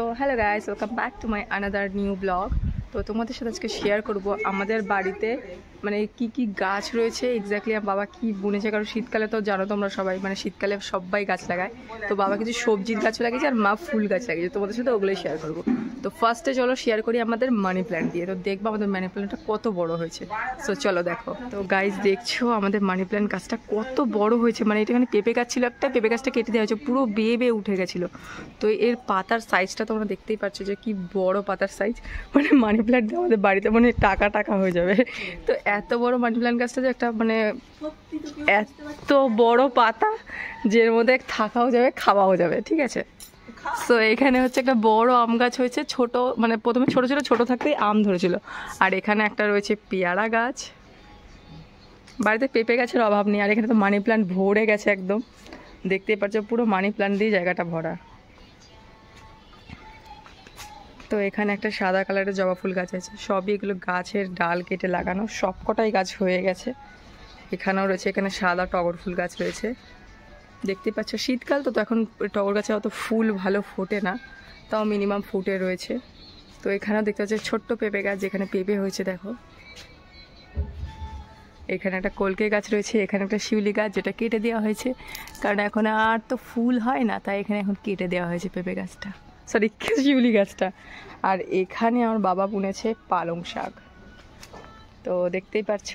So hello guys, welcome back to my another new blog. তো তোমাদের সাথে আজকে শেয়ার করব আমাদের বাড়িতে মানে কি কি গাছ রয়েছে, এক্স্যাক্টলি আমার বাবা কি বুনেছে। কারণ শীতকালে তো জানো তোমরা সবাই, মানে শীতকালে সবাই গাছ লাগায়। তো বাবা কিছু সবজির গাছ লাগিয়েছে আর মা ফুল গাছ লাগিয়েছে, তোমাদের সাথে ওগুলোই শেয়ার করবো। তো ফার্স্টে চলো শেয়ার করি আমাদের মানি প্ল্যান্ট দিয়ে। তো দেখবো আমাদের মানি প্ল্যান্টটা কত বড় হয়েছে। সো চলো দেখো। তো গাইস দেখছো আমাদের মানি প্ল্যান্ট গাছটা কত বড় হয়েছে। মানে এটা এখানে পেঁপে গাছ ছিল, একটা পেঁপে গাছটা কেটে দেওয়া হয়েছে, পুরো বেয়ে বেয়ে উঠে গেছিলো। তো এর পাতার সাইজটা তোমরা দেখতেই পাচ্ছ যে কি বড় পাতার সাইজ। মানে মানি প্ল্যান্ট দিয়ে আমাদের বাড়িতে মানে টাকা টাকা হয়ে যাবে। তো এত বড় মানি প্ল্যান্ট গাছটা যে একটা মানে এত বড় পাতা, যের মধ্যে থাকাও যাবে খাওয়াও যাবে, ঠিক আছে। সো এখানে হচ্ছে একটা বড় আম গাছ হয়েছে, ছোট মানে প্রথমে ছোট ছিল, ছোট থাকতেই আম ধরেছিল। আর এখানে একটা রয়েছে পেয়ারা গাছ। বাড়িতে পেঁপে গাছের অভাব নেই। আর এখানে তো মানি প্ল্যান্ট ভরে গেছে একদম, দেখতেই পাচ্ছ পুরো মানি প্ল্যান্ট দিয়ে জায়গাটা ভরা। তো এখানে একটা সাদা কালারের জবা ফুল গাছ আছে। সবই এগুলো গাছের ডাল কেটে লাগানো, সবকটাই গাছ হয়ে গেছে। এখানেও রয়েছে, এখানে সাদা টগর ফুল গাছ রয়েছে, দেখতে পাচ্ছ। শীতকাল তো এখন টগর গাছে অত ফুল ভালো ফোটে না, তাও মিনিমাম ফুটে রয়েছে। তো এখানেও দেখতে পাচ্ছি ছোট্ট পেঁপে গাছ, যেখানে পেঁপে হয়েছে দেখো। এখানে একটা কলকে গাছ রয়েছে, এখানে একটা শিউলি গাছ যেটা কেটে দেওয়া হয়েছে, কারণ এখন আর তো ফুল হয় না, তাই এখানে এখন কেটে দেওয়া হয়েছে পেঁপে গাছটা, সরি শিউলি গাছটা। আর এখানে আমার বাবা বুনেছে পালং শাক, তো দেখতেই পাচ্ছ।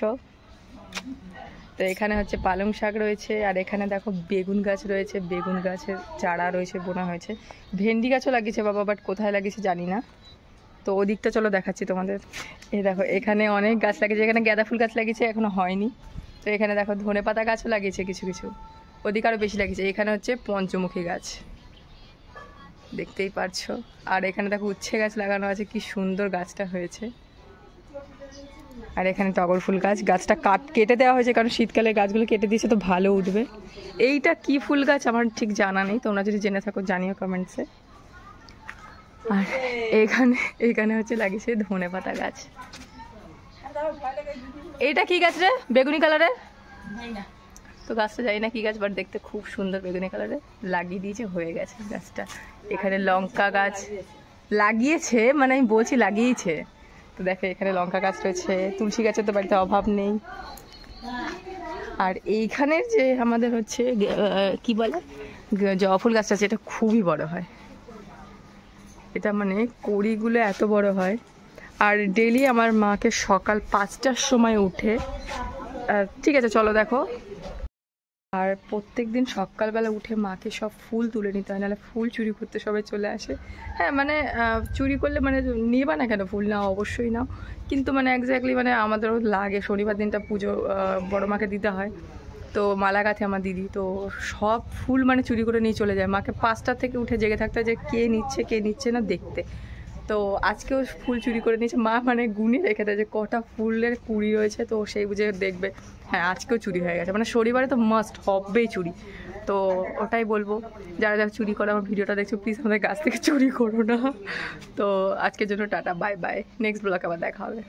তো এখানে হচ্ছে পালং শাক রয়েছে। আর এখানে দেখো বেগুন গাছ রয়েছে, বেগুন গাছের চারা রয়েছে, বোনা হয়েছে। ভেন্ডি গাছও লাগিয়েছে বাবা, বাট কোথায় লাগিয়েছে জানি না। তো ওদিকটা চলো দেখাচ্ছি তোমাদের। এই দেখো এখানে অনেক গাছ লাগিয়েছে, এখানে গাঁদা ফুল গাছ লাগিয়েছে, এখনো হয়নি। তো এখানে দেখো ধনেপাতা গাছও লাগিয়েছে কিছু কিছু, ওদিকে আরও বেশি লাগিয়েছে। এখানে হচ্ছে পঞ্চমুখী গাছ, দেখতেই পারছো। আর এখানে দেখো উচ্ছে গাছ লাগানো আছে, কি সুন্দর গাছটা হয়েছে। আর এখানে টগর ফুল গাছ, গাছটা কেটে দেওয়া হয়েছে কারণ শীতকালে গাছগুলো কেটে দিয়েছে তো ভালো উঠবে। এইটা কি ফুল গাছ আমার ঠিক জানা নেই, তোমরা যদি জেনে থাকো জানিও কমেন্টসে। আর এখানে হচ্ছে লাগিয়েছে ধনেপাতা গাছ। এইটা কি গাছ রে, বেগুনি কালারের? তো গাছটা জানি না কি গাছ, বাট দেখতে খুব সুন্দর বেগুনি কালারে লাগিয়ে দিয়েছে, হয়ে গেছে গাছটা। এখানে লঙ্কা গাছ লাগিয়েছে, মানে আমি বলছি লাগিয়েছে। তো দেখো এখানে লঙ্কা গাছ রয়েছে, তুলসী গাছের তো বাড়িতে অভাব নেই। আর এইখানের যে আমাদের হচ্ছে কি বলে জবা ফুল গাছটা আছে, এটা খুবই বড় হয়। এটা মানে কড়িগুলো এত বড় হয়। আর ডেলি আমার মাকে সকাল 5টার সময় উঠে, ঠিক আছে চলো দেখো। আর প্রত্যেক দিন সকালবেলা উঠে মাকে সব ফুল তুলে নিতে হয়, নাহলে ফুল চুরি করতে সবাই চলে আসে। হ্যাঁ মানে চুরি করলে মানে নেবা না কেন, ফুল নাও অবশ্যই নাও, কিন্তু মানে এক্স্যাক্টলি মানে আমাদেরও লাগে। শনিবার দিনটা পুজো বড় মাকে দিতে হয়, তো মালা গাঁথে আমার দিদি, তো সব ফুল মানে চুরি করে নিয়ে চলে যায়। মাকে 5টা থেকে উঠে জেগে থাকতে হয় যে কে নিচ্ছে না দেখতে। তো আজকেও ফুল চুরি করে নিয়েছে মা, মানে গুনে রেখে দেয় যে কটা ফুলের কুড়ি রয়েছে, তো সেই বুঝে দেখবে। হ্যাঁ আজকেও চুরি হয়ে গেছে, মানে শনিবারে তো মাস্ট হবেই চুরি। তো ওটাই বলবো, যারা যারা চুরি করে আমার ভিডিওটা দেখছো, প্লিজ আমাদের গাছ থেকে চুরি করো না। তো আজকের জন্য টাটা, বাই বাই, নেক্সট ব্লগে আবার দেখা হবে।